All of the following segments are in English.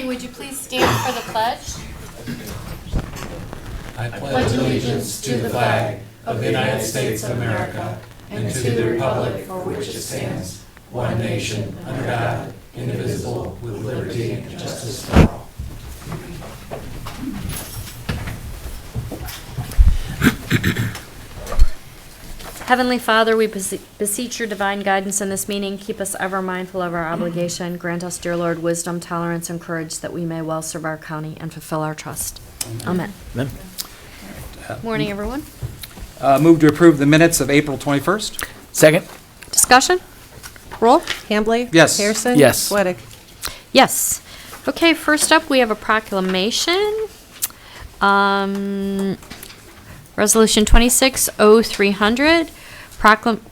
morning. Would you please stand for the pledge? I pledge allegiance to the flag of the United States of America and to the republic for which it stands, one nation, under God, indivisible, with liberty and justice for all. Heavenly Father, we beseech your divine guidance in this meeting. Keep us ever mindful of our obligation. Grant us, dear Lord, wisdom, tolerance, and courage that we may well serve our county and fulfill our trust. Amen. Amen. Morning, everyone. Move to approve the minutes of April 21st. Second? Discussion? Roll? Hambley? Yes. Harrison? Yes. Sweattick? Yes. Okay, first up, we have a proclamation. Resolution 26-0300,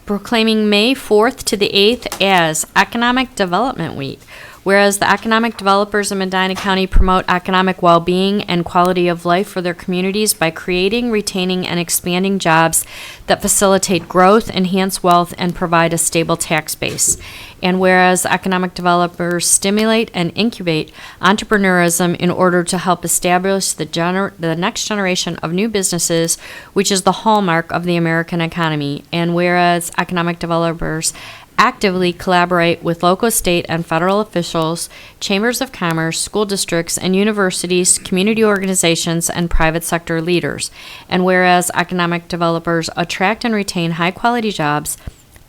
proclaiming May 4th to the 8th as Economic Development Week. Whereas the economic developers in Medina County promote economic well-being and quality of life for their communities by creating, retaining, and expanding jobs that facilitate growth, enhance wealth, and provide a stable tax base. And whereas economic developers stimulate and incubate entrepreneurism in order to help establish the next generation of new businesses, which is the hallmark of the American economy. And whereas economic developers actively collaborate with local, state, and federal officials, chambers of commerce, school districts, and universities, community organizations, and private sector leaders. And whereas economic developers attract and retain high-quality jobs,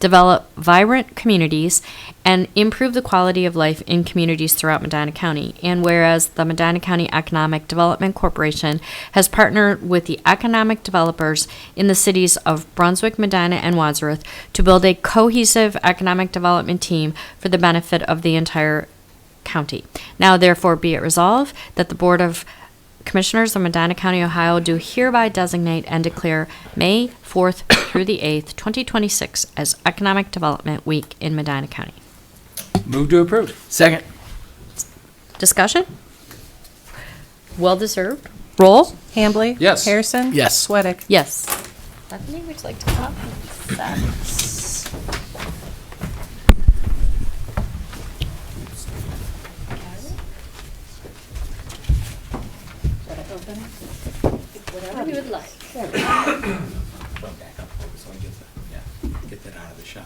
develop vibrant communities, and improve the quality of life in communities throughout Medina County. And whereas the Medina County Economic Development Corporation has partnered with the economic developers in the cities of Brunswick, Medina, and Wadsworth to build a cohesive economic development team for the benefit of the entire county. Now, therefore, be it resolved that the Board of Commissioners of Medina County, Ohio, do hereby designate and declare May 4th through the 8th, 2026 as Economic Development Week in Medina County. Move to approve. Second? Discussion? Well deserved. Roll? Hambley? Yes. Harrison? Yes. Sweattick? Yes. Bethany, would you like to come up? Thanks. Whatever you would like. Back up so I get that out of the shot.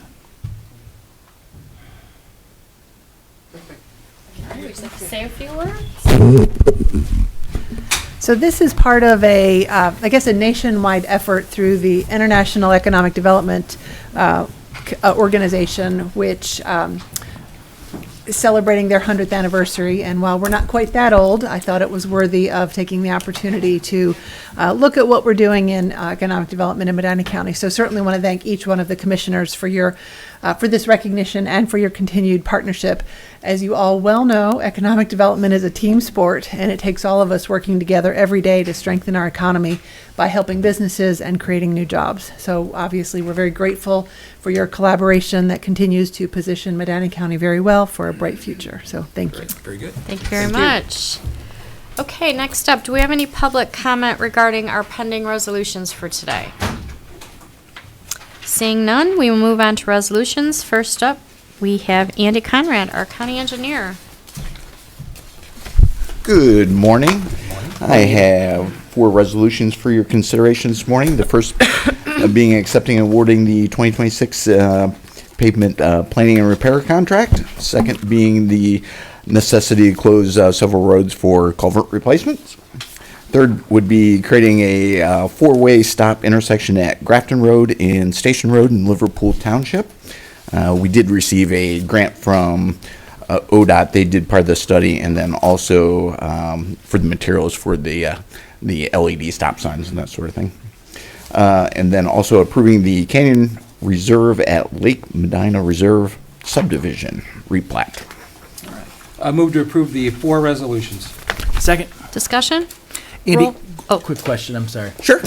Would you like to say a few words? So this is part of a, I guess, a nationwide effort through the International Economic Development Organization, which is celebrating their 100th anniversary. And while we're not quite that old, I thought it was worthy of taking the opportunity to look at what we're doing in economic development in Medina County. So certainly want to thank each one of the commissioners for your for this recognition and for your continued partnership. As you all well know, economic development is a team sport, and it takes all of us working together every day to strengthen our economy by helping businesses and creating new jobs. So obviously, we're very grateful for your collaboration that continues to position Medina County very well for a bright future. So thank you. Very good. Thank you very much. Okay, next up, do we have any public comment regarding our pending resolutions for today? Seeing none, we will move on to resolutions. First up, we have Andy Conrad, our county engineer. Good morning. I have 4 resolutions for your consideration this morning. The first being accepting and awarding the 2026 pavement planning and repair contract. Second being the necessity to close several roads for culvert replacements. Third would be creating a 4-way stop intersection at Grafton Road and Station Road in Liverpool Township. We did receive a grant from ODOT. They did part of the study, and then also for the materials for the LED stop signs and that sort of thing. And then also approving the Canyon Reserve at Lake Medina Reserve subdivision replat. Move to approve the 4 resolutions. Second? Discussion? Andy, Roll. Oh. quick question, I'm sorry. Sure.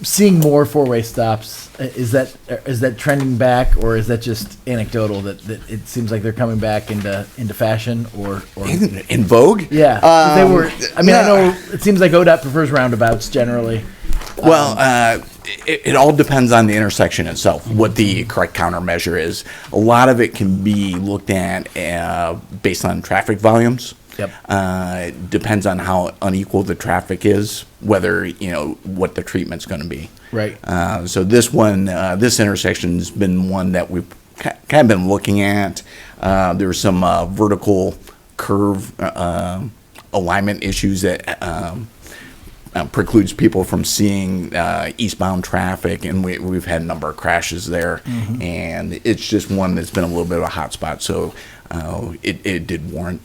Seeing more 4-way stops, is that trending back, or is that just anecdotal that it seems like they're coming back into fashion, or In vogue? yeah, they were. I mean, I know it seems like ODOT prefers roundabouts generally. Well, it all depends on the intersection itself, what the correct countermeasure is. A lot of it can be looked at based on traffic volumes. Yep. It depends on how unequal the traffic is, whether, what the treatment's going to be. Right. So this one, this intersection's been one that we've kind of been looking at. There's some vertical curve alignment issues that precludes people from seeing eastbound traffic, and we've had a number of crashes there, and it's just one that's been a little bit of a hot spot, so it did warrant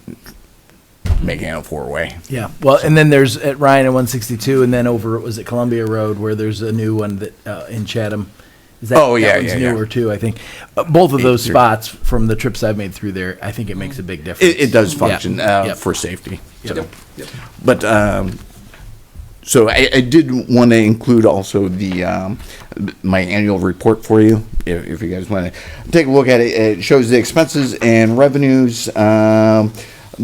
making it a four-way. Yeah. Well, and then there's at Ryan at 162, and then over, was it Columbia Road, where there's a new one that in Chatham. Is that, Oh, yeah, that one's yeah. newer too, I think. Both of those It- spots from the trips I've made through there, I think it makes a big difference. It does function Yep. for safety. Yep. So. But so I did want to include also the my annual report for you, if you guys want to take a look at it. It shows the expenses and revenues.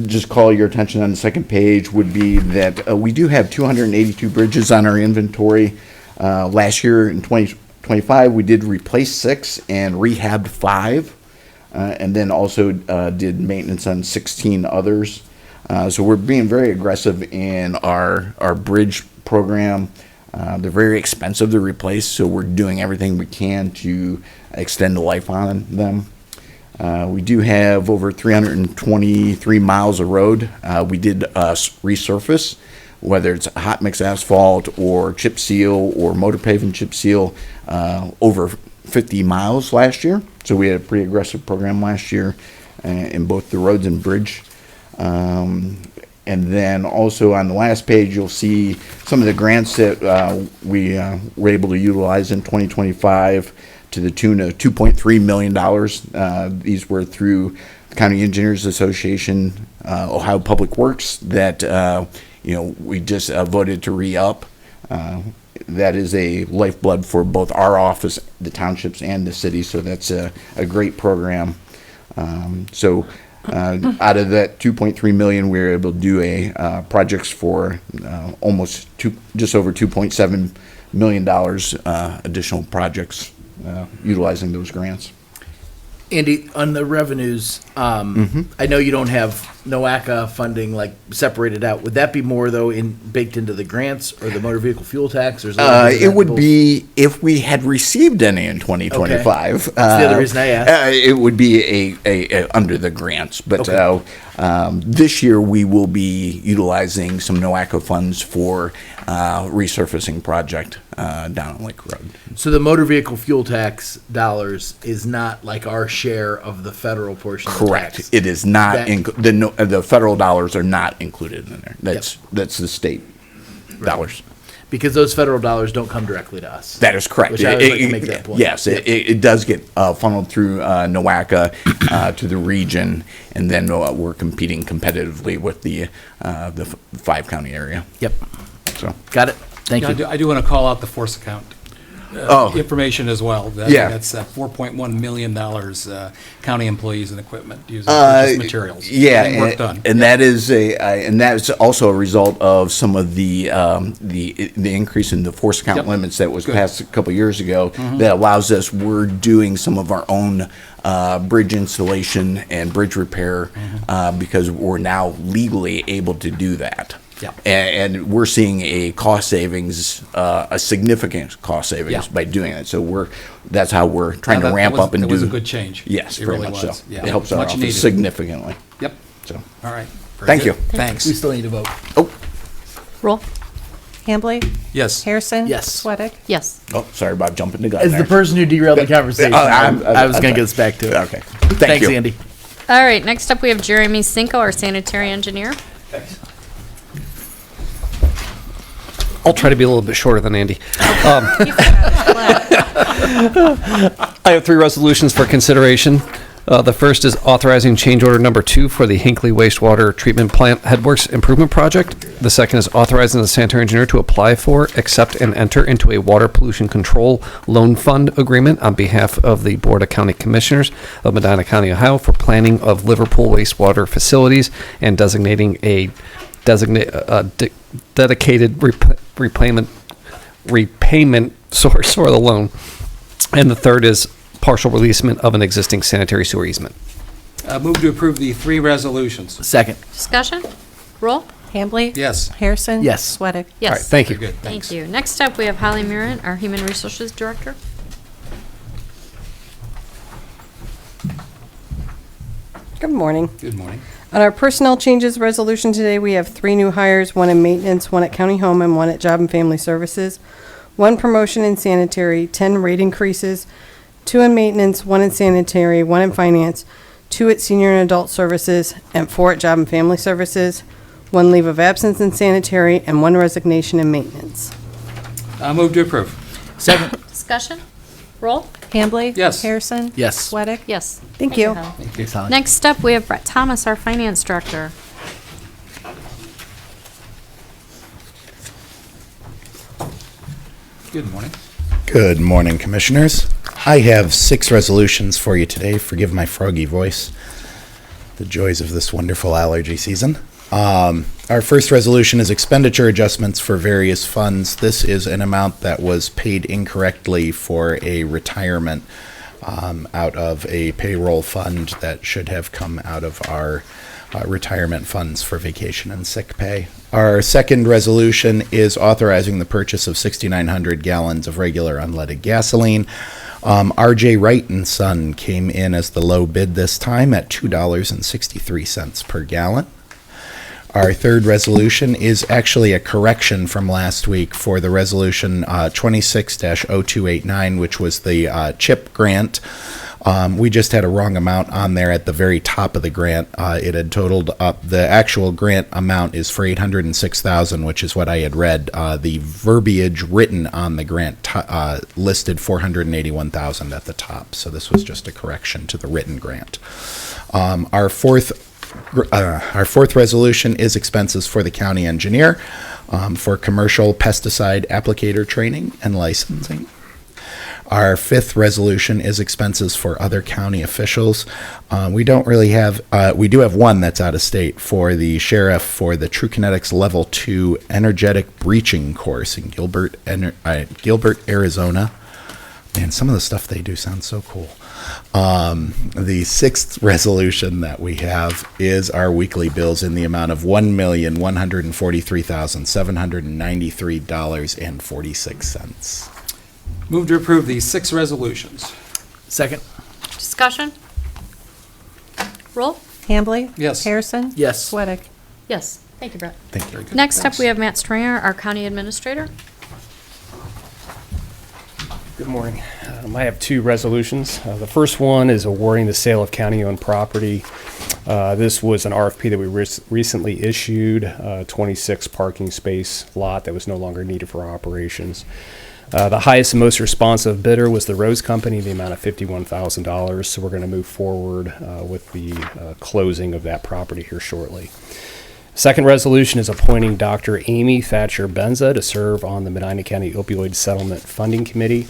Just call your attention on the second page would be that we do have 282 bridges on our inventory. Last year in 2025, we did replace 6 and rehabbed 5, and then also did maintenance on 16 others. So we're being very aggressive in our bridge program. They're very expensive to replace, so we're doing everything we can to extend the life on them. We do have over 323 miles of road. We did resurface, whether it's hot mix asphalt or chip seal or motor paving chip seal, over 50 miles last year. So we had a pretty aggressive program last year in both the roads and bridge. And then also on the last page, you'll see some of the grants that we were able to utilize in 2025 to the tune of $2.3 million. These were through the County Engineers Association, Ohio Public Works, that we just voted to re-up. That is a lifeblood for both our office, the townships, and the city. So that's a great program. Out of that 2.3 million, we were able to do projects for just over 2.7 million dollars additional projects utilizing those grants. Andy, on the revenues, I know you don't have NOACA funding like separated out. Would that be more though baked into the grants or the motor vehicle fuel tax? Or is It would be if we had received any in 2025. That's the other reason I asked. It would be a under the grants, but this year we will be utilizing some NOACA funds for resurfacing project down on Lake Road. So the motor vehicle fuel tax dollars is not like our share of the federal portion. Of the Correct. tax. It is not That- the federal dollars are not included in there. That's the state dollars. Because those federal dollars don't come directly to us. That is correct. Which I always like to make that point. Yes, it does get funneled through NOACA to the region, and then we're competing competitively with the 5-county area. Yep. So, Got it. Thank Yeah, you. I do want to call out the force account information as well. Yeah. That's $4.1 million county employees and equipment using purchased materials. Getting work done. and that is and that's also a result of some of the increase in the force account Yep. limits that was Good. passed a couple years ago. That allows us. We're doing some of our own bridge installation and bridge repair because we're now legally able to do that. Yeah. And we're seeing a cost savings, a significant cost savings Yeah. by doing it. So that's how we're trying Yeah, to ramp up and It do. was a good change. Yes, It very really much was. so. Yeah. It helps our Much office needed. significantly. Yep. So, All right. Very Thank good. you. Thanks. We still need to vote. Roll. Hambley? Yes. Harrison? Yes. Sweattick? Yes. oh, sorry about jumping the gun As there. the person who derailed the conversation, I was going to get us back to it. Okay. Thank Thanks, you. Andy. All right, next up we have Jeremy Cinco, our sanitary engineer. I'll try to be a little bit shorter than Andy. I have 3 resolutions for consideration. The first is authorizing change order number 2 for the Hinckley Wastewater Treatment Plant Headworks Improvement Project. The second is authorizing the sanitary engineer to apply for, accept, and enter into a water pollution control loan fund agreement on behalf of the Board of County Commissioners of Medina County, Ohio, for planning of Liverpool wastewater facilities and designating a dedicated repayment source for the loan. And the third is partial releasement of an existing sanitary sewer easement. Move to approve the 3 resolutions. Second. Discussion? Roll? Hambley? Yes. Harrison? Yes. Sweattick? Yes. All right, thank you. Very good, Thank thanks. you. Next up, we have Holly Mirren, our Human Resources Director. Good morning. Good morning. On our personnel changes resolution today, we have 3 new hires, 1 in maintenance, 1 at county home, and 1 at job and family services, 1 promotion in sanitary, 10 rate increases, 2 in maintenance, 1 in sanitary, 1 in finance, 2 at senior and adult services, and 4 at job and family services, 1 leave of absence in sanitary, and 1 resignation in maintenance. Move to approve. Second. Discussion? Roll? Hambley? Yes. Harrison? Yes. Sweattick? Yes. Thank you. Holly. Thanks, Holly. Next up, we have Brett Thomas, our Finance Director. Good morning. Good morning, Commissioners. I have 6 resolutions for you today. Forgive my froggy voice. The joys of this wonderful allergy season. Our first resolution is expenditure adjustments for various funds. This is an amount that was paid incorrectly for a retirement out of a payroll fund that should have come out of our retirement funds for vacation and sick pay. Our second resolution is authorizing the purchase of 6,900 gallons of regular unleaded gasoline. R.J. Wright and Son came in as the low bid this time at $2.63 per gallon. Our third resolution is actually a correction from last week for the resolution 26-0289, which was the CHIP grant. We just had a wrong amount on there at the very top of the grant. It had totaled up, the actual grant amount is for $806,000, which is what I had read. The verbiage written on the grant listed $481,000 at the top. So this was just a correction to the written grant. Our fourth resolution is expenses for the county engineer for commercial pesticide applicator training and licensing. Our fifth resolution is expenses for other county officials. We do have one that's out of state for the sheriff for the True Kinetics Level 2 Energetic Breaching course in Gilbert, Arizona. Man, some of the stuff they do sounds so cool. The sixth resolution that we have is our weekly bills in the amount of $1,143,793.46. Move to approve the 6 resolutions. Second. Discussion? Roll? Hambley? Yes. Harrison? Yes. Sweattick? Yes. Thank you, Brett. Thank you. Next up, we have Matt Stringer, our County Administrator. Good morning. I have 2 resolutions. The first one is awarding the sale of county-owned property. This was an RFP that we recently issued, a 26 parking space lot that was no longer needed for operations. The highest and most responsive bidder was the Rose Company, the amount of $51,000. So we're going to move forward with the closing of that property here shortly. Second resolution is appointing Dr. Amy Thatcher Benza to serve on the Medina County Opioid Settlement Funding Committee.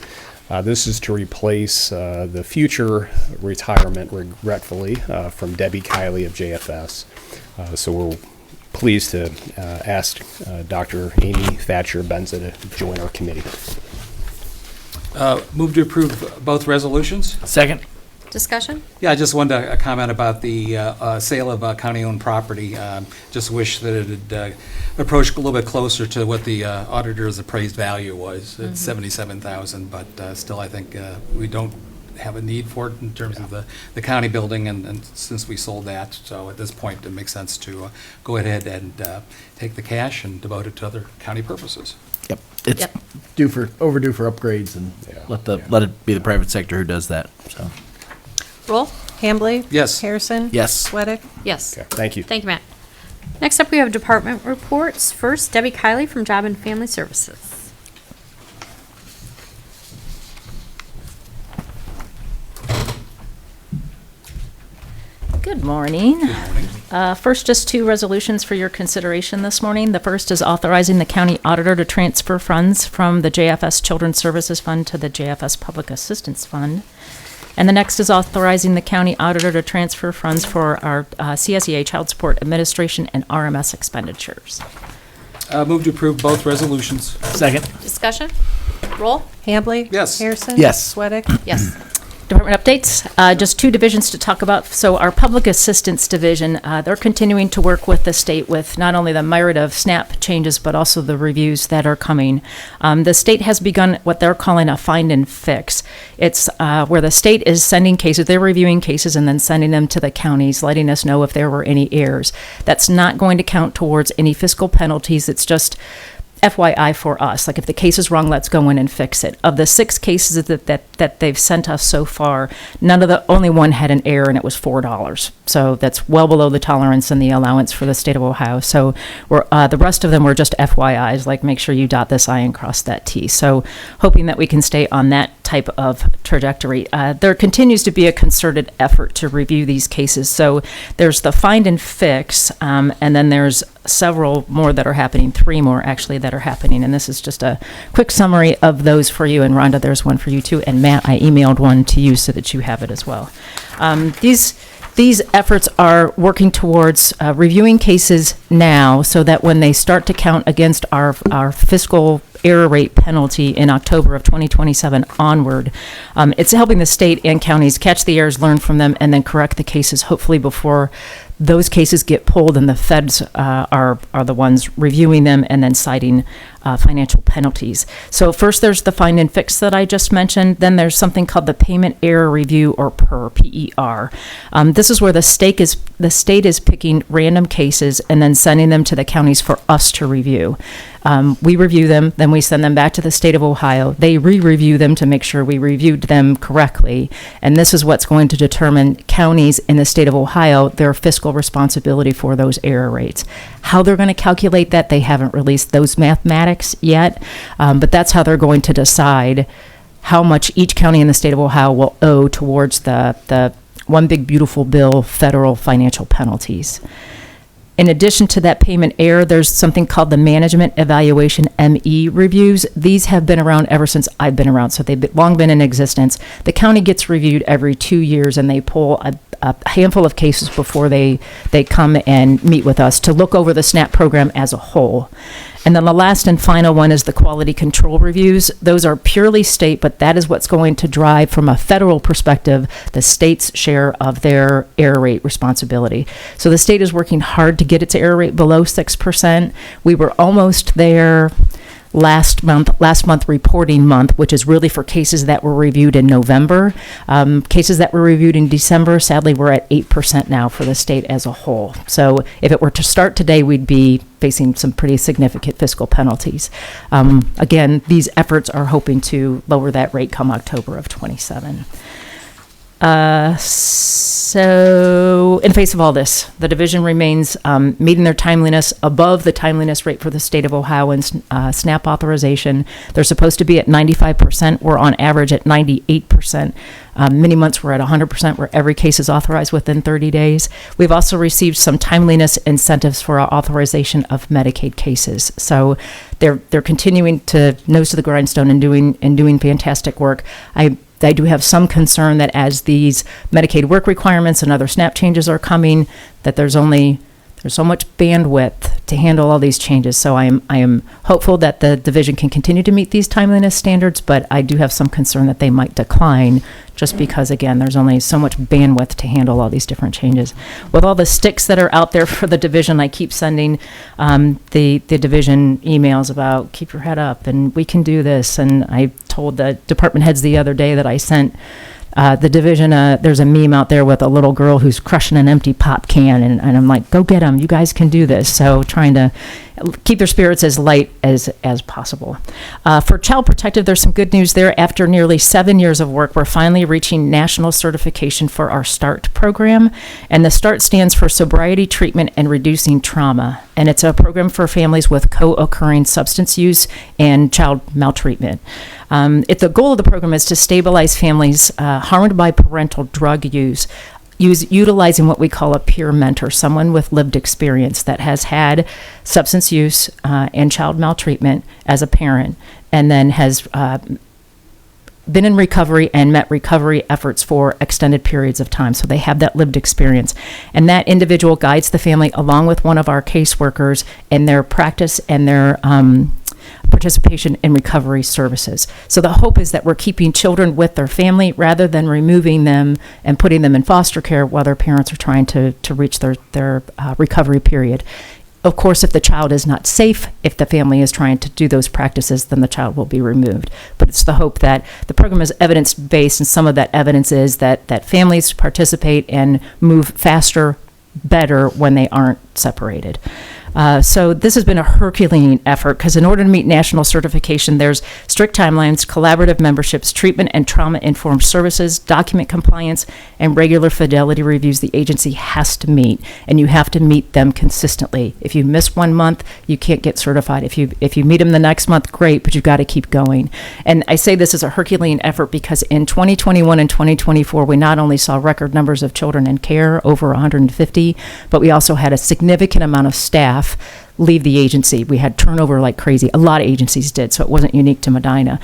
This is to replace the future retirement, regretfully, from Debbie Kiley of JFS. So we're pleased to ask Dr. Amy Thatcher Benza to join our committee. Move to approve both resolutions. Second. Discussion? Yeah, I just wanted to comment about the sale of county-owned property. Just wish that it had approached a little bit closer to what the auditor's appraised value was. It's $77,000, but still, I think we don't have a need for it in terms of the county building, and since we sold that, so at this point, it makes sense to go ahead and take the cash and devote it to other county purposes. Yep. It's Yep. overdue for upgrades, and let it be the private sector who does that. So. Roll? Hambley? Yes. Harrison? Yes. Sweattick? Yes. Okay, thank you. Thank you, Matt. Next up, we have department reports. First, Debbie Kiley from Job and Family Services. Good morning. First, just 2 resolutions for your consideration this morning. The first is authorizing the county auditor to transfer funds from the JFS Children's Services Fund to the JFS Public Assistance Fund. And the next is authorizing the county auditor to transfer funds for our CSEA Child Support Administration and RMS expenditures. Move to approve both resolutions. Second. Discussion? Roll? Hambley? Yes. Harrison? Yes. Sweattick? Yes. Department updates, just two divisions to talk about. So our Public Assistance Division, they're continuing to work with the state with not only the merit of SNAP changes, but also the reviews that are coming. The state has begun what they're calling a find and fix. It's where the state is sending cases, they're reviewing cases and then sending them to the counties, letting us know if there were any errors. That's not going to count towards any fiscal penalties. It's just FYI for us, like if the case is wrong, let's go in and fix it. Of the 6 cases that they've sent us so far, only one had an error, and it was $4. So that's well below the tolerance and the allowance for the state of Ohio. So the rest of them were just FYIs, like make sure you dot this I and cross that T. So hoping that we can stay on that type of trajectory. There continues to be a concerted effort to review these cases. So there's the find and fix, and then there's several more that are happening, 3 more actually that are happening. And this is just a quick summary of those for you. And Rhonda, there's one for you too. And Matt, I emailed one to you so that you have it as well. These efforts are working towards reviewing cases now so that when they start to count against our fiscal error rate penalty in October of 2027 onward, it's helping the state and counties catch the errors, learn from them, and then correct the cases, hopefully before those cases get pulled and the feds are the ones reviewing them and then citing financial penalties. So first there's the find and fix that I just mentioned. Then there's something called the payment error review, or PER. This is where the state is picking random cases and then sending them to the counties for us to review. We review them, then we send them back to the state of Ohio. They re-review them to make sure we reviewed them correctly. And this is what's going to determine counties in the state of Ohio, their fiscal responsibility for those error rates. How they're going to calculate that, they haven't released those mathematics yet, but that's how they're going to decide how much each county in the state of Ohio will owe towards the one big beautiful bill federal financial penalties. In addition to that payment error, there's something called the Management Evaluation ME reviews. These have been around ever since I've been around, so they've long been in existence. The county gets reviewed every 2 years, and they pull a handful of cases before they come and meet with us to look over the SNAP program as a whole. And then the last and final one is the quality control reviews. Those are purely state, but that is what's going to drive, from a federal perspective, the state's share of their error rate responsibility. So the state is working hard to get its error rate below 6%. We were almost there last month reporting month, which is really for cases that were reviewed in November. Cases that were reviewed in December, sadly, we're at 8% now for the state as a whole. So if it were to start today, we'd be facing some pretty significant fiscal penalties. Again, these efforts are hoping to lower that rate come October of 27. So in face of all this, the division remains meeting their timeliness above the timeliness rate for the state of Ohio and SNAP authorization. They're supposed to be at 95%. We're on average at 98%. Many months we're at 100%, where every case is authorized within 30 days. We've also received some timeliness incentives for our authorization of Medicaid cases. So they're continuing to nose to the grindstone and doing fantastic work. I do have some concern that as these Medicaid work requirements and other SNAP changes are coming, that there's so much bandwidth to handle all these changes. So I am hopeful that the division can continue to meet these timeliness standards, but I do have some concern that they might decline, just because, again, there's only so much bandwidth to handle all these different changes. With all the sticks that are out there for the division, I keep sending the division emails about keep your head up and we can do this. And I told the department heads the other day that I sent the division, there's a meme out there with a little girl who's crushing an empty pop can, and I'm like, go get them, you guys can do this. So trying to keep their spirits as light as possible. For Child Protective, there's some good news there. After nearly 7 years of work, we're finally reaching national certification for our START program. And the START stands for Sobriety, Treatment, and Reducing Trauma. And it's a program for families with co-occurring substance use and child maltreatment. The goal of the program is to stabilize families harmed by parental drug use, utilizing what we call a peer mentor, someone with lived experience that has had substance use and child maltreatment as a parent, and then has been in recovery and met recovery efforts for extended periods of time. So they have that lived experience. And that individual guides the family along with one of our caseworkers in their practice and their participation in recovery services. So the hope is that we're keeping children with their family rather than removing them and putting them in foster care while their parents are trying to reach their recovery period. Of course, if the child is not safe, if the family is trying to do those practices, then the child will be removed. But it's the hope that the program is evidence-based, and some of that evidence is that families participate and move faster, better when they aren't separated. So this has been a Herculean effort because in order to meet national certification, there's strict timelines, collaborative memberships, treatment and trauma-informed services, document compliance, and regular fidelity reviews the agency has to meet, and you have to meet them consistently. If you miss 1 month, you can't get certified. If you meet them the next month, great, but you've got to keep going. And I say this is a Herculean effort because in 2021 and 2024, we not only saw record numbers of children in care, over 150, but we also had a significant amount of staff leave the agency. We had turnover like crazy. A lot of agencies did, so it wasn't unique to Medina.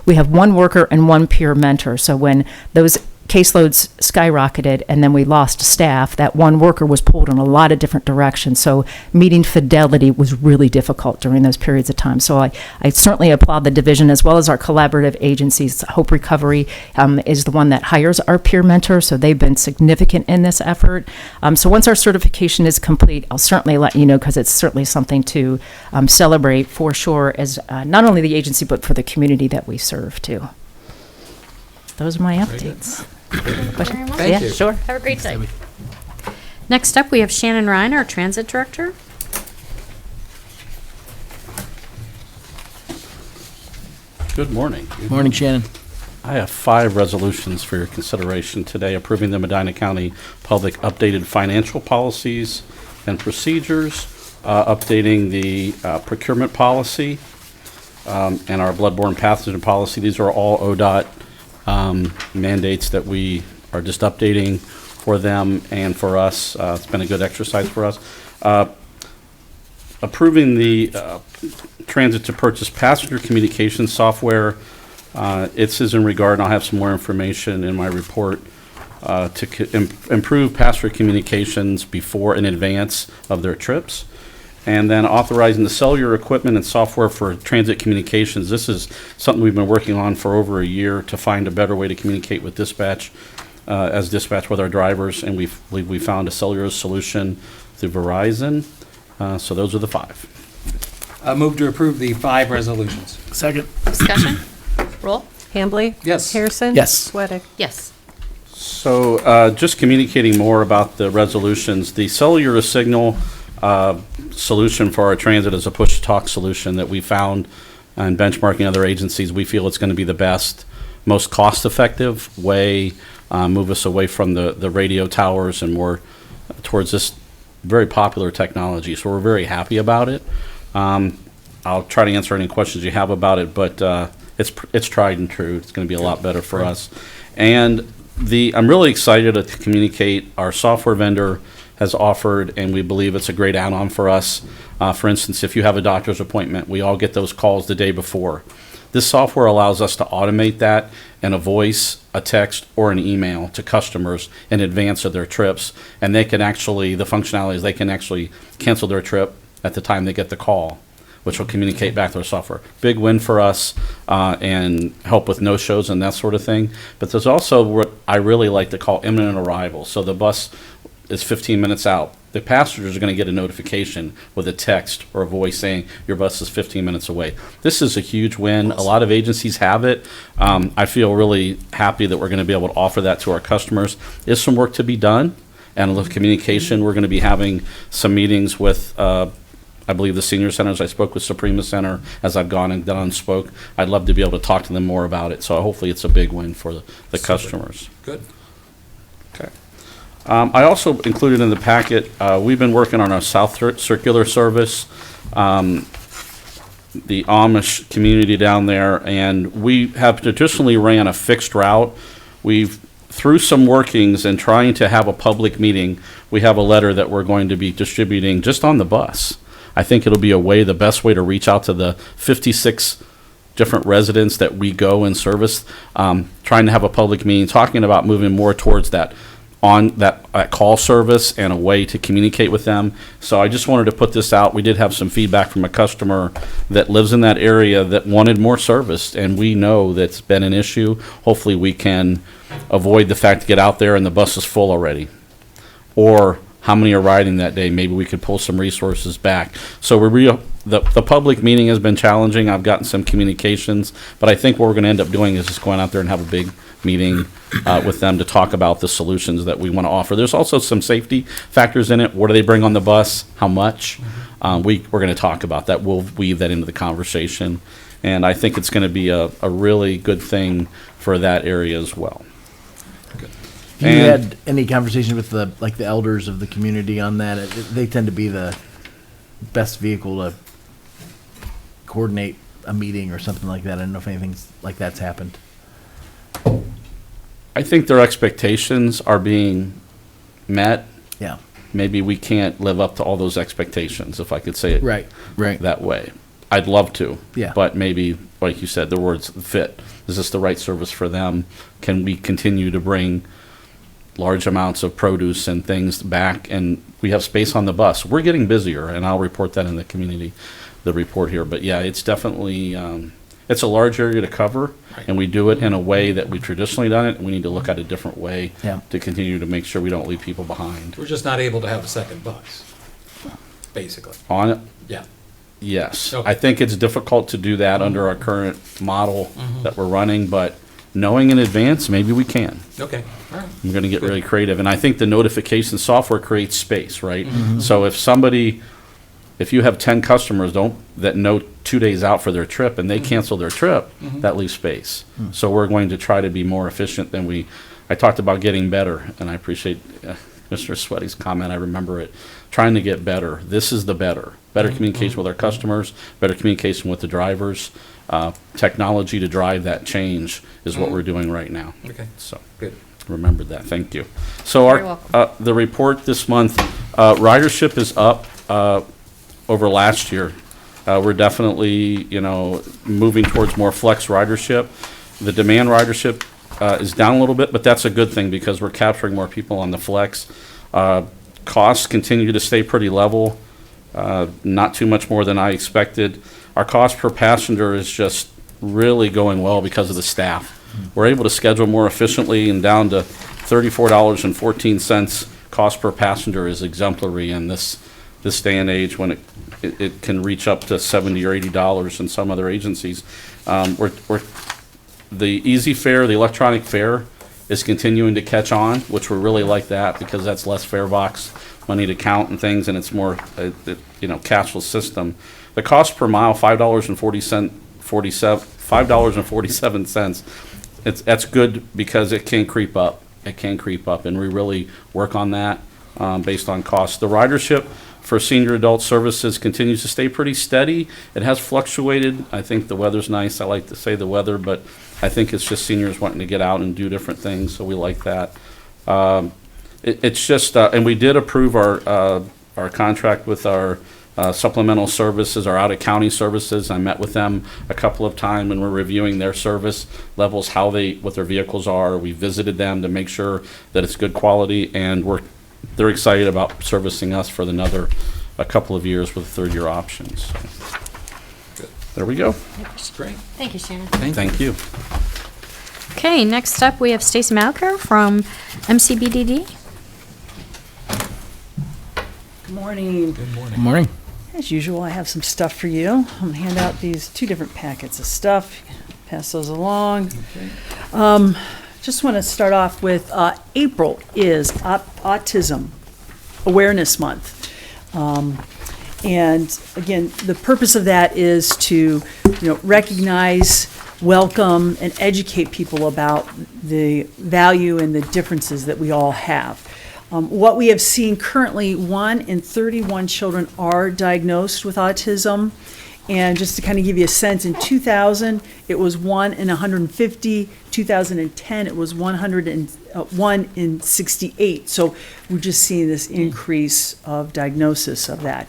We have one worker and one peer mentor. So when those caseloads skyrocketed and then we lost staff, that one worker was pulled in a lot of different directions. So meeting fidelity was really difficult during those periods of time. So I certainly applaud the division as well as our collaborative agencies. Hope Recovery is the one that hires our peer mentor, so they've been significant in this effort. So once our certification is complete, I'll certainly let you know because it's certainly something to celebrate for sure as not only the agency but for the community that we serve too. Those are my updates. Question? Thank Yeah, you. sure. Have a great day. Next up, we have Shannon Ryan, our Transit Director. Good morning. Morning, Shannon. I have 5 resolutions for your consideration today, approving the Medina County Public updated financial policies and procedures, updating the procurement policy, and our bloodborne pathogen policy. These are all ODOT mandates that we are just updating for them and for us. It's been a good exercise for us. Approving the transit to purchase passenger communication software. It is in regard, and I'll have some more information in my report, to improve passenger communications before and in advance of their trips. And then authorizing the cellular equipment and software for transit communications. This is something we've been working on for over a year to find a better way to communicate with dispatch, as dispatch with our drivers, and we found a cellular solution through Verizon. So those are the 5. Move to approve the 5 resolutions. Second. Discussion? Roll? Hambley? Yes. Harrison? Yes. Sweattick? Yes. So just communicating more about the resolutions. The cellular signal solution for our transit is a push-to-talk solution that we found and benchmarking other agencies. We feel it's going to be the best, most cost-effective way, move us away from the radio towers and more towards this very popular technology. So we're very happy about it. I'll try to answer any questions you have about it, but it's tried and true. It's going to be a lot better for us. And I'm really excited to communicate our software vendor has offered, and we believe it's a great add-on for us. For instance, if you have a doctor's appointment, we all get those calls the day before. This software allows us to automate that in a voice, a text, or an email to customers in advance of their trips. And they can actually, the functionality is they can actually cancel their trip at the time they get the call, which will communicate back to our software. Big win for us and help with no-shows and that sort of thing. But there's also what I really like to call imminent arrival. So the bus is 15 minutes out. The passengers are going to get a notification with a text or a voice saying your bus is 15 minutes away. This is a huge win. A lot of agencies have it. I feel really happy that we're going to be able to offer that to our customers. There's some work to be done, and with communication, we're going to be having some meetings with I believe the senior centers. I spoke with Suprema Center as I've gone and done and spoke. I'd love to be able to talk to them more about it. So hopefully it's a big win for the customers. Good. Okay. I also included in the packet, we've been working on our South Circular Service, the Amish community down there, and we have traditionally ran a fixed route. Through some workings and trying to have a public meeting, we have a letter that we're going to be distributing just on the bus. I think it'll be the best way to reach out to the 56 different residents that we go and service, trying to have a public meeting, talking about moving more towards that on that call service and a way to communicate with them. So I just wanted to put this out. We did have some feedback from a customer that lives in that area that wanted more service, and we know that's been an issue. Hopefully we can avoid the fact to get out there and the bus is full already. Or how many are riding that day? Maybe we could pull some resources back. So the public meeting has been challenging. I've gotten some communications, but I think what we're going to end up doing is just going out there and have a big meeting with them to talk about the solutions that we want to offer. There's also some safety factors in it. What do they bring on the bus? How much? We're going to talk about that. We'll weave that into the conversation. And I think it's going to be a really good thing for that area as well. Have you had any conversation with the elders of the community on that? They tend to be the best vehicle to coordinate a meeting or something like that. I don't know if anything like that's happened. I think their expectations are being met. Yeah. Maybe we can't live up to all those expectations, if I could say it Right. that way. I'd love to. Yeah. But maybe, like you said, the words fit. Is this the right service for them? Can we continue to bring large amounts of produce and things back, and we have space on the bus? We're getting busier, and I'll report that in the community, the report here. But yeah, it's definitely, it's a large area to cover, and we do it in a way that we traditionally done it, and we need to look at a different way Yeah. to continue to make sure we don't leave people behind. We're just not able to have a second bus, basically. On it, Yeah. yes. Okay. I think it's difficult to do that under our current model that we're running, but knowing in advance, maybe we can. Okay, all right. I'm going to get really creative. And I think the notification software creates space, right? So if you have 10 customers that know 2 days out for their trip and they cancel their trip, that leaves space. So we're going to try to be more efficient than I talked about getting better, and I appreciate Mr. Sweaty's comment. I remember it. Trying to get better. This is the better. Better communication with our customers, better communication with the drivers. Technology to drive that change is what we're doing right now. Okay, So good. remembered that. Thank you. So You're welcome. the report this month, ridership is up over last year. We're definitely, moving towards more flex ridership. The demand ridership is down a little bit, but that's a good thing because we're capturing more people on the flex. Costs continue to stay pretty level, not too much more than I expected. Our cost per passenger is just really going well because of the staff. We're able to schedule more efficiently, and down to $34.14 cost per passenger is exemplary in this day and age when it can reach up to $70 or $80 in some other agencies. The easy fare, the electronic fare, is continuing to catch on, which we really like that because that's less fare box money to count and things, and it's more cashless system. The cost per mile, $5.47. That's good because it can creep up. It can creep up, and we really work on that based on cost. The ridership for senior adult services continues to stay pretty steady. It has fluctuated. I think the weather's nice. I like to say the weather, but I think it's just seniors wanting to get out and do different things, so we like that. It's just, and we did approve our contract with our supplemental services, our out-of-county services. I met with them a couple of times when we're reviewing their service levels, what their vehicles are. We visited them to make sure that it's good quality, and they're excited about servicing us for a couple of years with a third-year option. So. Good. There we go. Great. Thank you, Shannon. Thank you. Okay, next up, we have Stacy Malker from MCBDD. Good morning. Good morning. Good morning. As usual, I have some stuff for you. I'm going to hand out these 2 different packets of stuff. Pass those along. Just want to start off with April is Autism Awareness Month. And again, the purpose of that is to recognize, welcome, and educate people about the value and the differences that we all have. What we have seen currently, 1 in 31 children are diagnosed with autism. And just to kind of give you a sense, in 2000, it was 1 in 150. 2010, it was 1 in 68. So we're just seeing this increase of diagnosis of that.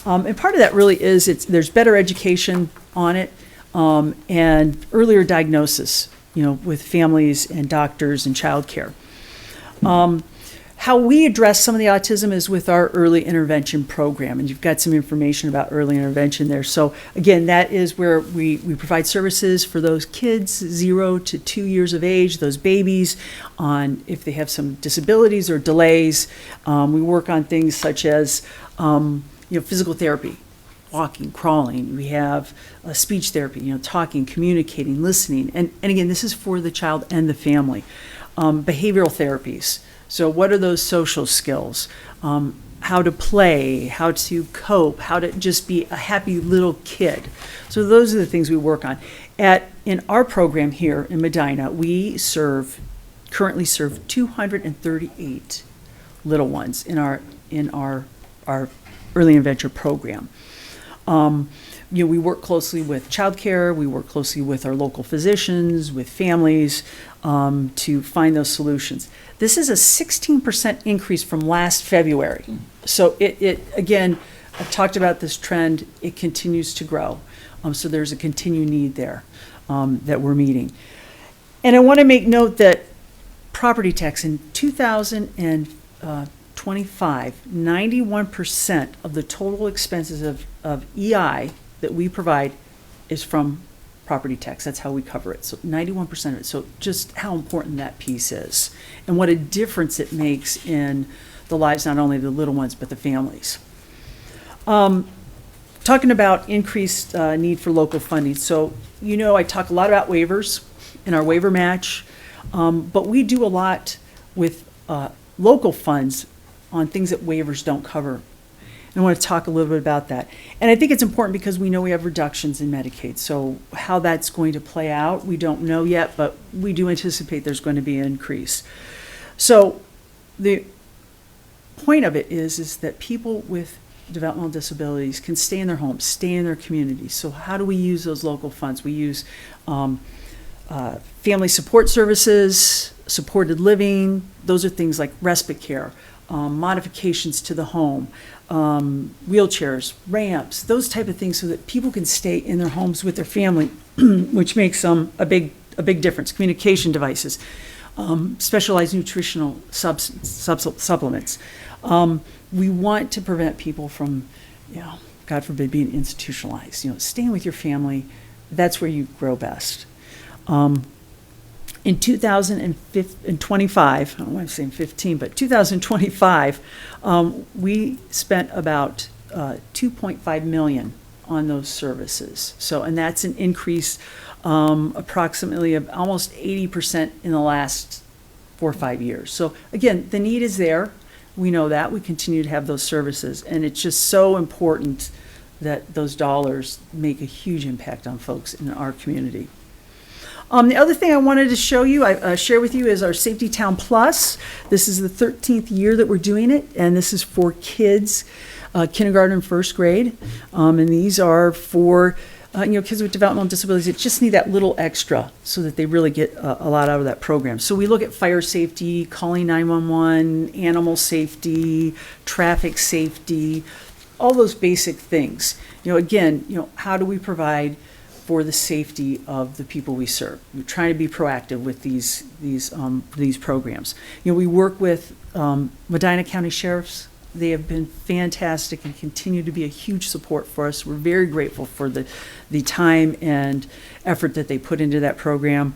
And part of that really is there's better education on it and earlier diagnosis, with families and doctors and childcare. how we address some of the autism is with our early intervention program, and you've got some information about early intervention there. So again, that is where we provide services for those kids 0 to 2 years of age, those babies, on if they have some disabilities or delays. We work on things such as physical therapy, walking, crawling. We have speech therapy, talking, communicating, listening, and again, this is for the child and the family. Behavioral therapies. So what are those social skills? How to play, how to cope, how to just be a happy little kid. So those are the things we work on. In our program here in Medina, we currently serve 238 little ones in our early intervention program. We work closely with childcare, we work closely with our local physicians, with families, to find those solutions. This is a 16% increase from last February. So it again, I've talked about this trend, it continues to grow. So there's a continued need there that we're meeting. And I want to make note that property tax in 2025, 91% of the total expenses of EI that we provide is from property tax. That's how we cover it. So 91% of it. So just how important that piece is and what a difference it makes in the lives, not only of the little ones, but the families. Talking about increased need for local funding. So, I talk a lot about waivers in our waiver match, but we do a lot with local funds on things that waivers don't cover. And I want to talk a little bit about that. And I think it's important because we know we have reductions in Medicaid. So how that's going to play out, we don't know yet, but we do anticipate there's going to be an increase. So the point of it is that people with developmental disabilities can stay in their homes, stay in their communities. So how do we use those local funds? We use family support services, supported living. Those are things like respite care, modifications to the home, wheelchairs, ramps, those type of things, so that people can stay in their homes with their family, which makes a big difference. Communication devices, specialized nutritional supplements. We want to prevent people from, God forbid, being institutionalized. Staying with your family, that's where you grow best. In 2025, I don't know why I'm saying 15, but 2025, we spent about $2.5 million on those services. So, and that's an increase approximately of almost 80% in the last 4 or 5 years. So again, the need is there. We know that. We continue to have those services, and it's just so important that those dollars make a huge impact on folks in our community. The other thing I wanted to share with you is our Safety Town Plus. This is the 13th year that we're doing it, and this is for kids, kindergarten and first grade. And these are for kids with developmental disabilities that just need that little extra so that they really get a lot out of that program. So we look at fire safety, calling 911, animal safety, traffic safety, all those basic things. Again, how do we provide for the safety of the people we serve? We're trying to be proactive with these programs. We work with Medina County Sheriffs. They have been fantastic and continue to be a huge support for us. We're very grateful for the time and effort that they put into that program.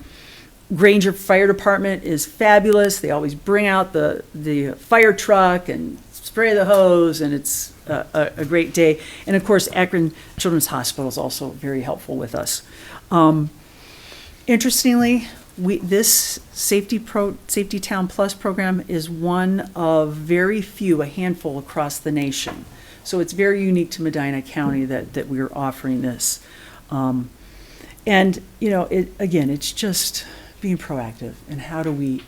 Granger Fire Department is fabulous. They always bring out the fire truck and spray the hose, and it's a great day. And of course, Akron Children's Hospital is also very helpful with us. Interestingly, this Safety Town Plus program is one of very few, a handful across the nation. So it's very unique to Medina County that we're offering this. And it's just being proactive, and how do we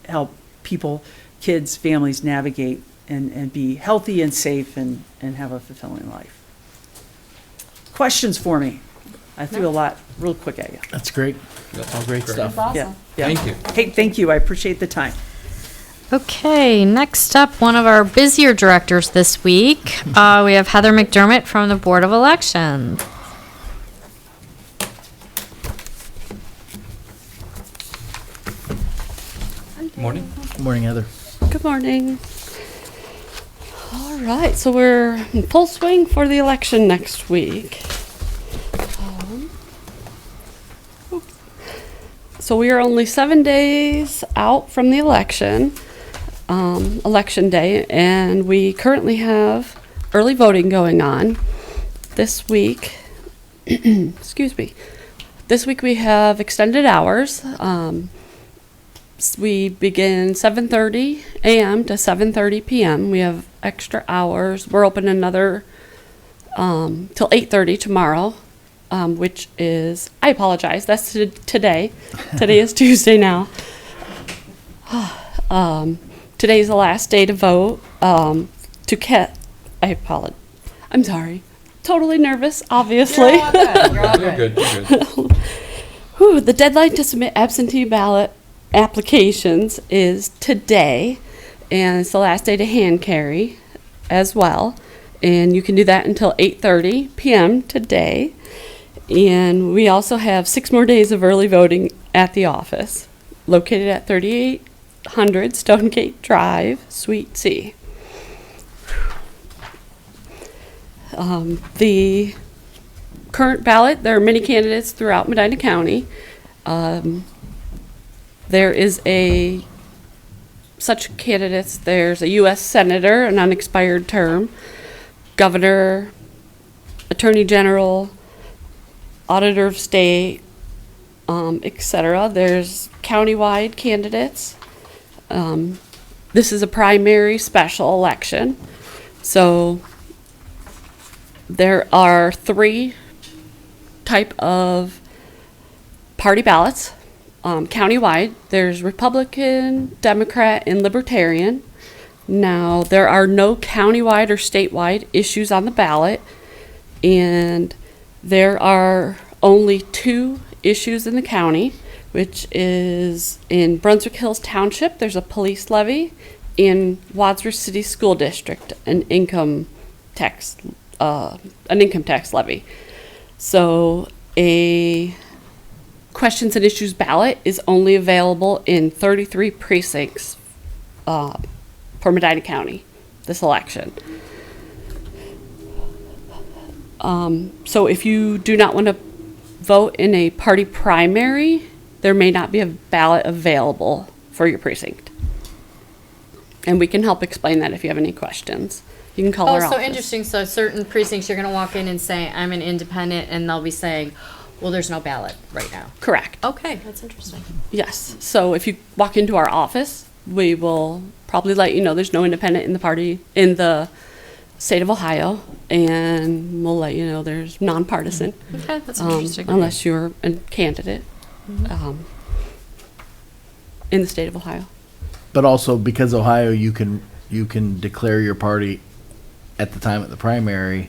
help people, kids, families navigate and be healthy and safe and have a fulfilling life. Questions for me? I threw a lot real quick at you. That's great. That's all great stuff. Yeah. Thank you. Hey, thank you. I appreciate the time. Okay, next up, one of our busier directors this week. We have Heather McDermott from the Board of Elections. Morning. Good morning, Heather. Good morning. All right, so we're in full swing for the election next week. So we are only 7 days out from the election, election day, and we currently have early voting going on this week. Excuse me. This week we have extended hours. We begin 7:30 a.m. to 7:30 p.m. We have extra hours. We're open another till 8:30 tomorrow, which is, I apologize, that's today. Today is Tuesday now. Today is the last day to vote. I apologize. I'm sorry. Totally nervous, obviously. You're good. You're good. Whew, the deadline to submit absentee ballot applications is today, and it's the last day to hand carry as well. And you can do that until 8:30 p.m. today. And we also have 6 more days of early voting at the office, located at 3800 Stonegate Drive, Suite C. The current ballot, there are many candidates throughout Medina County. There is such candidates. There's a U.S. Senator, an unexpired term, Governor, Attorney General, Auditor of State, etc. There's countywide candidates. This is a primary special election. So there are 3 type of party ballots. Countywide, there's Republican, Democrat, and Libertarian. Now, there are no countywide or statewide issues on the ballot, and there are only 2 issues in the county, which is in Brunswick Hills Township, there's a police levy, in Wadsworth City School District, an income tax levy. So, a questions and issues ballot is only available in 33 precincts for Medina County this election. So if you do not want to vote in a party primary, there may not be a ballot available for your precinct. And we can help explain that if you have any questions. You can call our office. So interesting. So certain precincts, you're going to walk in and say, I'm an independent, and they'll be saying, well, there's no ballot right now. Correct. Okay, that's interesting. Yes. So if you walk into our office, we will probably let you know there's no independent in the party in the state of Ohio, and we'll let you know there's nonpartisan. Okay, that's interesting. Unless you're a candidate in the state of Ohio. But also because Ohio, you can declare your party at the time of the primary.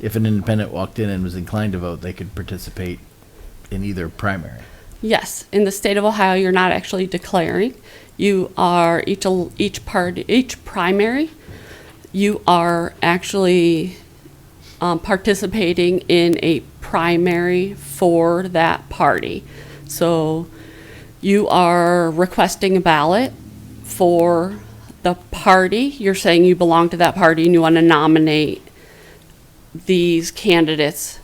If an independent walked in and was inclined to vote, they could participate in either primary. Yes, in the state of Ohio, you're not actually declaring. You are each primary. You are actually participating in a primary for that party. So you are requesting a ballot for the party. You're saying you belong to that party and you want to nominate these candidates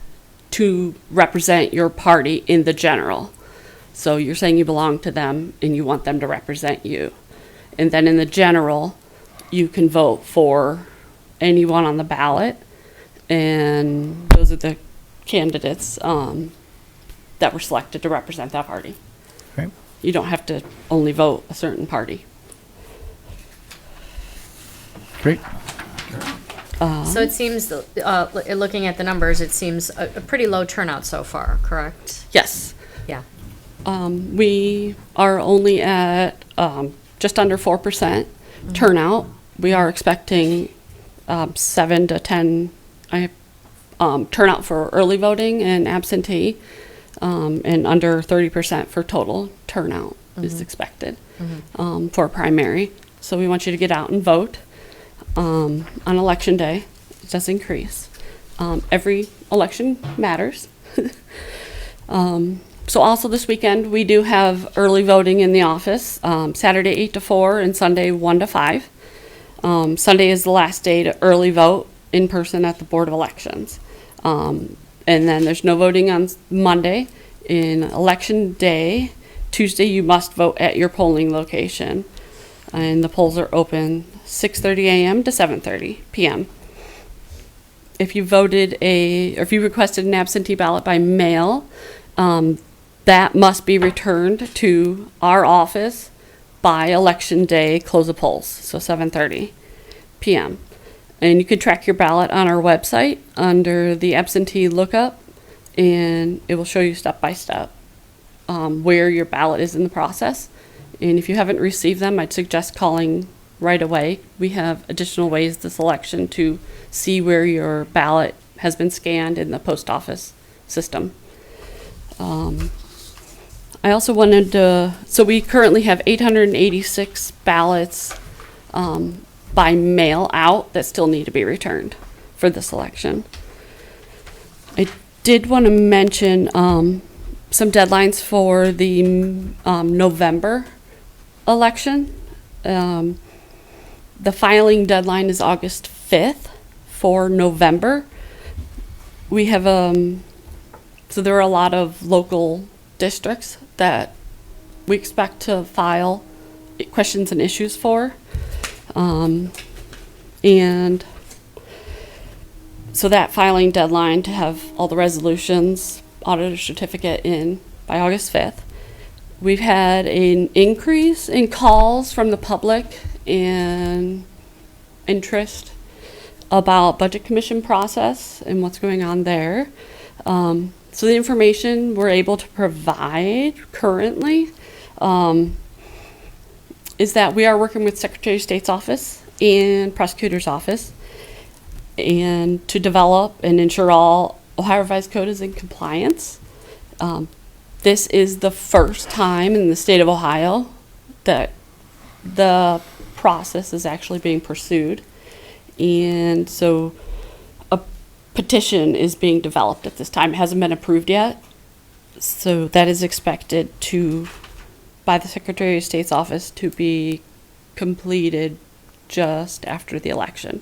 to represent your party in the general. So you're saying you belong to them and you want them to represent you. And then in the general, you can vote for anyone on the ballot. And those are the candidates that were selected to represent that party. Right. You don't have to only vote a certain party. Great. So it seems, looking at the numbers, it seems a pretty low turnout so far, correct? Yes. Yeah. We are only at just under 4% turnout. We are expecting 7 to 10 turnout for early voting and absentee, and under 30% for total turnout is expected for primary. So we want you to get out and vote on election day. It does increase. Every election matters. So also this weekend, we do have early voting in the office, Saturday 8 to 4 and Sunday 1 to 5. Sunday is the last day to early vote in person at the Board of Elections. And then there's no voting on Monday. In election day, Tuesday, you must vote at your polling location. And the polls are open 6:30 a.m. to 7:30 p.m. If you requested an absentee ballot by mail, that must be returned to our office by election day, close of polls, so 7:30 p.m. And you can track your ballot on our website under the absentee lookup, and it will show you step by step where your ballot is in the process. And if you haven't received them, I'd suggest calling right away. We have additional ways this election to see where your ballot has been scanned in the post office system. I also wanted to, so we currently have 886 ballots by mail out that still need to be returned for this election. I did want to mention some deadlines for the November election. The filing deadline is August 5th for November. We have, so there are a lot of local districts that we expect to file questions and issues for. And so that filing deadline to have all the resolutions, auditor certificate in by August 5th. We've had an increase in calls from the public and interest about budget commission process and what's going on there. So the information we're able to provide currently is that we are working with Secretary of State's office and Prosecutor's office and to develop and ensure all Ohio Revised Code is in compliance. This is the first time in the state of Ohio that the process is actually being pursued. And so a petition is being developed at this time. It hasn't been approved yet. So that is expected by the Secretary of State's office to be completed just after the election.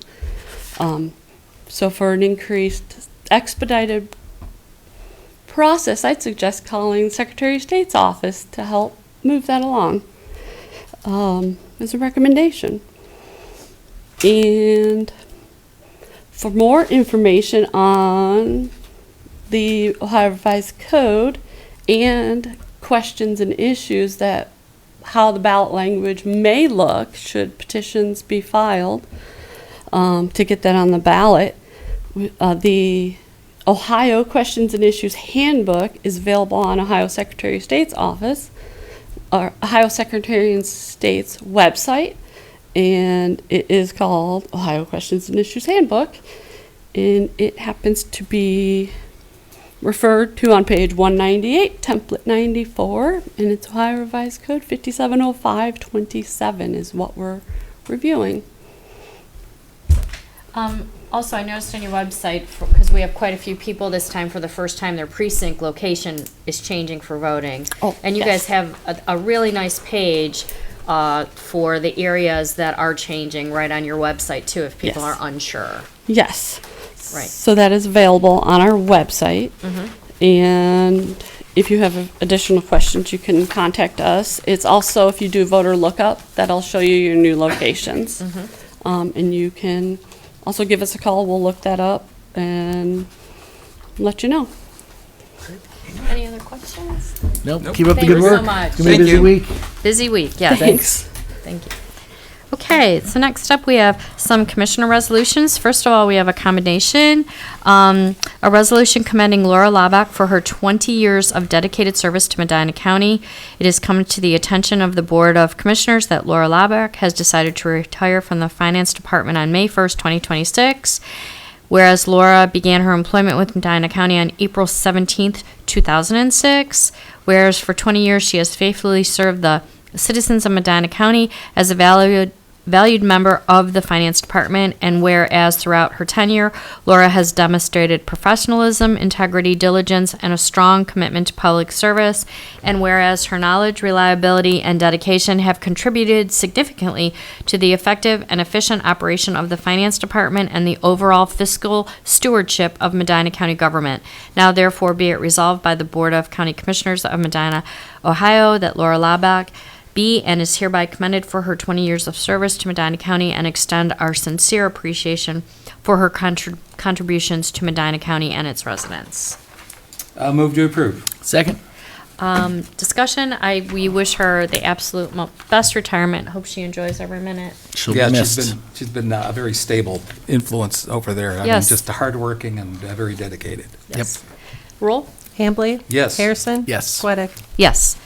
So for an increased expedited process, I'd suggest calling the Secretary of State's office to help move that along as a recommendation. And for more information on the Ohio Revised Code and questions and issues that how the ballot language may look should petitions be filed to get that on the ballot, the Ohio Questions and Issues Handbook is available on Ohio Secretary of State's office, or Ohio Secretary of State's website, and it is called Ohio Questions and Issues Handbook, and it happens to be referred to on page 198, template 94, and it's Ohio Revised Code 570527 is what we're reviewing. Also, I noticed on your website, because we have quite a few people this time for the first time, their precinct location is changing for voting. Oh, and you yes. guys have a really nice page for the areas that are changing right on your website too, if people Yes. are unsure. Yes. Right. So that is available on our website. And if you have additional questions, you can contact us. It's also, if you do voter lookup, that'll show you your new locations. And you can also give us a call. We'll look that up and let you know. Any other questions? Nope. Keep up the Thank good you work. so much. It's gonna be a busy Thank you. week. Busy week, yes. Thanks. Thank you. Okay, so next up we have some commissioner resolutions. First of all, we have a commendation, a resolution commending Laura Laubach for her 20 years of dedicated service to Medina County. It has come to the attention of the Board of Commissioners that Laura Laubach has decided to retire from the Finance Department on May 1st, 2026. Whereas Laura began her employment with Medina County on April 17th, 2006. Whereas for 20 years she has faithfully served the citizens of Medina County as a valued valued member of the Finance Department, and whereas throughout her tenure, Laura has demonstrated professionalism, integrity, diligence, and a strong commitment to public service, and whereas her knowledge, reliability, and dedication have contributed significantly to the effective and efficient operation of the Finance Department and the overall fiscal stewardship of Medina County government. Now therefore be it resolved by the Board of County Commissioners of Medina, Ohio, that Laura Labach be and is hereby commended for her 20 years of service to Medina County, and extend our sincere appreciation for her contributions to Medina County and its residents. Move to approve. Second. Discussion, we wish her the absolute best retirement. Hope she enjoys every minute. She'll Yeah, be missed. she's been a very stable influence over there. I mean, Yes. just hardworking and very dedicated. Yes. Roll? Hambley? Yes. Harrison? Yes. Sweattick? Yes.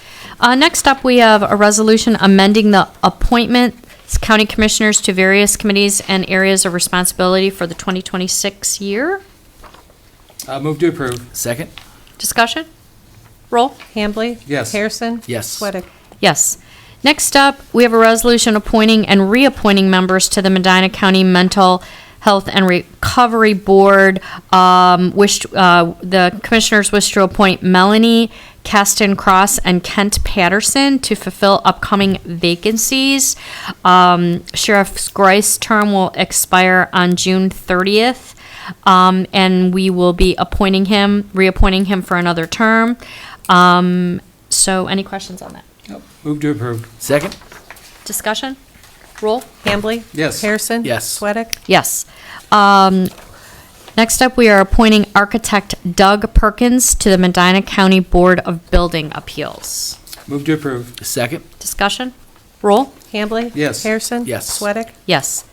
Next up, we have a resolution amending the appointments county commissioners to various committees and areas of responsibility for the 2026 year. Move to approve. Second. Discussion? Roll? Hambley? Yes. Harrison? Yes. Sweattick? Yes. Next up, we have a resolution appointing and reappointing members to the Medina County Mental Health and Recovery Board. The commissioners wish to appoint Melanie Caston Cross and Kent Patterson to fulfill upcoming vacancies. Sheriff Grice's term will expire on June 30th. And we will be reappointing him for another term. So any questions on that? Move to approve. Second. Discussion? Roll? Hambley? Yes. Harrison? Yes. Sweattick? Yes. Next up, we are appointing architect Doug Perkins to the Medina County Board of Building Appeals. Move to approve. Second. Discussion? Roll? Hambley? Yes. Harrison? Yes. Sweattick? Yes.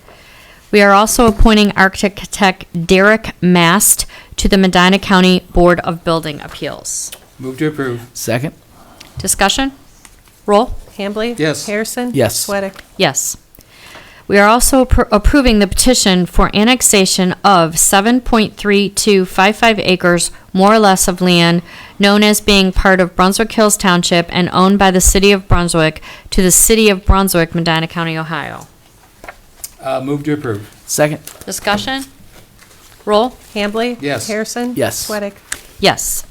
We are also appointing architect Derek Mast to the Medina County Board of Building Appeals. Move to approve. Second. Discussion? Roll? Hambley? Yes. Harrison? Yes. Sweattick? Yes. We are also approving the petition for annexation of 7.3255 acres, more or less, of land known as being part of Brunswick Hills Township and owned by the City of Brunswick to the City of Brunswick, Medina County, Ohio. Move to approve. Second. Discussion? Roll? Hambley? Yes. Harrison? Yes. Sweattick? Yes.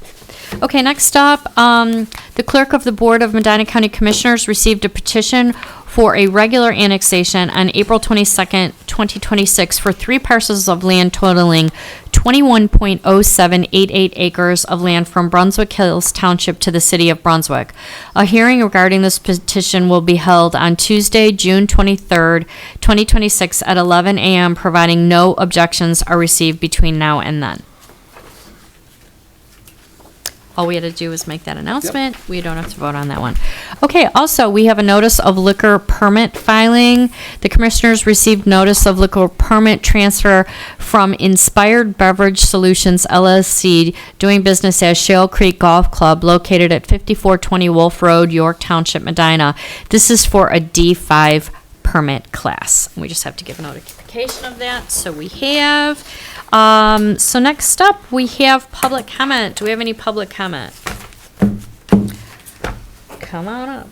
Okay, next up, the clerk of the Board of Medina County Commissioners received a petition for a regular annexation on April 22nd, 2026 for 3 parcels of land totaling 21.0788 acres of land from Brunswick Hills Township to the City of Brunswick. A hearing regarding this petition will be held on Tuesday, June 23rd, 2026 at 11 a.m., providing no objections are received between now and then. All we had to do was make that announcement. We don't have to vote on that one. Okay, also, we have a notice of liquor permit filing. The commissioners received notice of liquor permit transfer from Inspired Beverage Solutions LLC, doing business as Shale Creek Golf Club, located at 5420 Wolf Road, York Township, Medina. This is for a D5 permit class. We just have to give notification of that, so we have. So next up, we have public comment. Do we have any public comment? Come on up.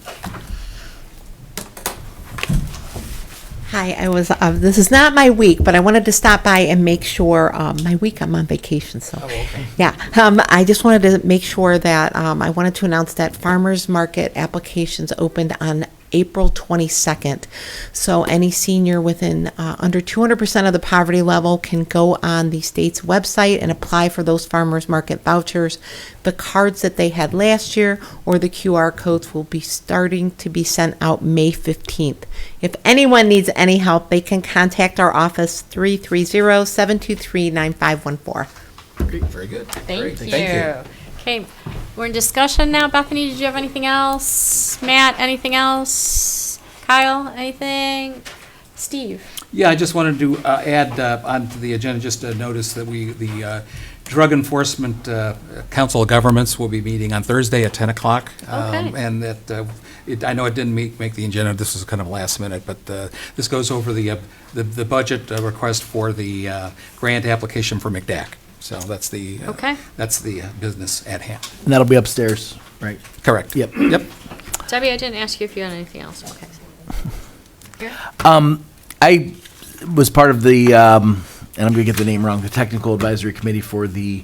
Hi, this is not my week, but I wanted to stop by and make sure, my week, I'm on vacation, so. Yeah, I just wanted to make sure that, I wanted to announce that farmers market applications opened on April 22nd. So any senior within under 200% of the poverty level can go on the state's website and apply for those farmers market vouchers. The cards that they had last year or the QR codes will be starting to be sent out May 15th. If anyone needs any help, they can contact our office 330-723-9514. Great, very good. Thank you. Okay, we're in discussion now. Bethany, did you have anything else? Matt, anything else? Kyle, anything? Steve? Yeah, I just wanted to add onto the agenda, just a notice that the Drug Enforcement Council of Governments will be meeting on Thursday at 10 o'clock. Okay. And that, I know it didn't make the agenda, this was kind of last minute, but this goes over the budget request for the grant application for McDack. So that's the business at hand. And that'll be upstairs, right? Correct. Yep. Yep. Debbie, I didn't ask you if you had anything else. Okay. I was part of the, and I'm going to get the name wrong, the Technical Advisory Committee for the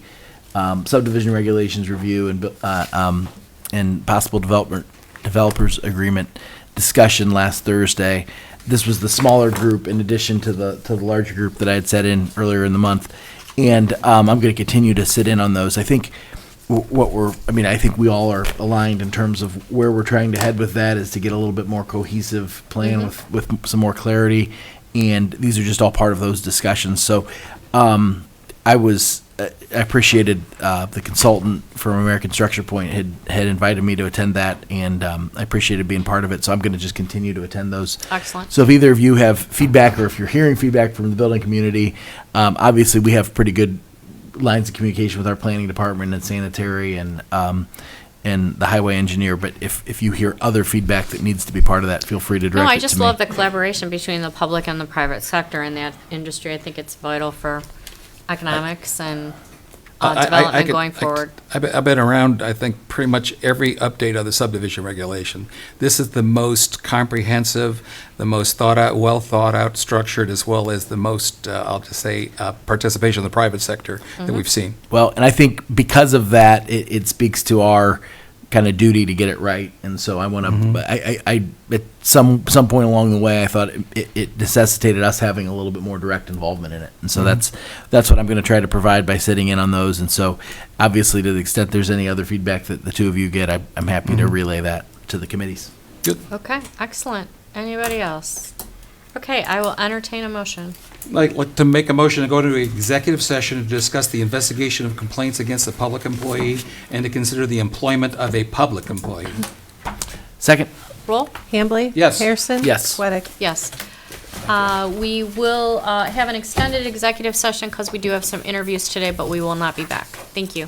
subdivision regulations review and possible developers agreement discussion last Thursday. This was the smaller group in addition to the larger group that I had set in earlier in the month. And I'm going to continue to sit in on those. I think I think we all are aligned in terms of where we're trying to head with that is to get a little bit more cohesive plan with some more clarity. And these are just all part of those discussions. So I appreciated the consultant from American Structure Point had invited me to attend that, and I appreciated being part of it. So I'm going to just continue to attend those. Excellent. So if either of you have feedback, or if you're hearing feedback from the building community, obviously we have pretty good lines of communication with our planning department and sanitary and the highway engineer. But if you hear other feedback that needs to be part of that, feel free to direct No, it I to just me. love the collaboration between the public and the private sector in that industry. I think it's vital for economics and development going forward. I've been around, I think, pretty much every update of the subdivision regulation. This is the most comprehensive, the most well thought out, structured, as well as the most, I'll just say, participation of the private sector that we've seen. Well, and I think because of that, it speaks to our kind of duty to get it right. And so I want to, I at some point along the way, I thought it necessitated us having a little bit more direct involvement in it. And so that's what I'm going to try to provide by sitting in on those. And so obviously, to the extent there's any other feedback that the two of you get, I'm happy to relay that to the committees. Good. Okay, excellent. Anybody else? Okay, I will entertain a motion. Like to make a motion to go to executive session to discuss the investigation of complaints against a public employee and to consider the employment of a public employee. Second. Roll? Hambley? Yes. Harrison? Yes. Sweattick? Yes. We will have an extended executive session because we do have some interviews today, but we will not be back. Thank you.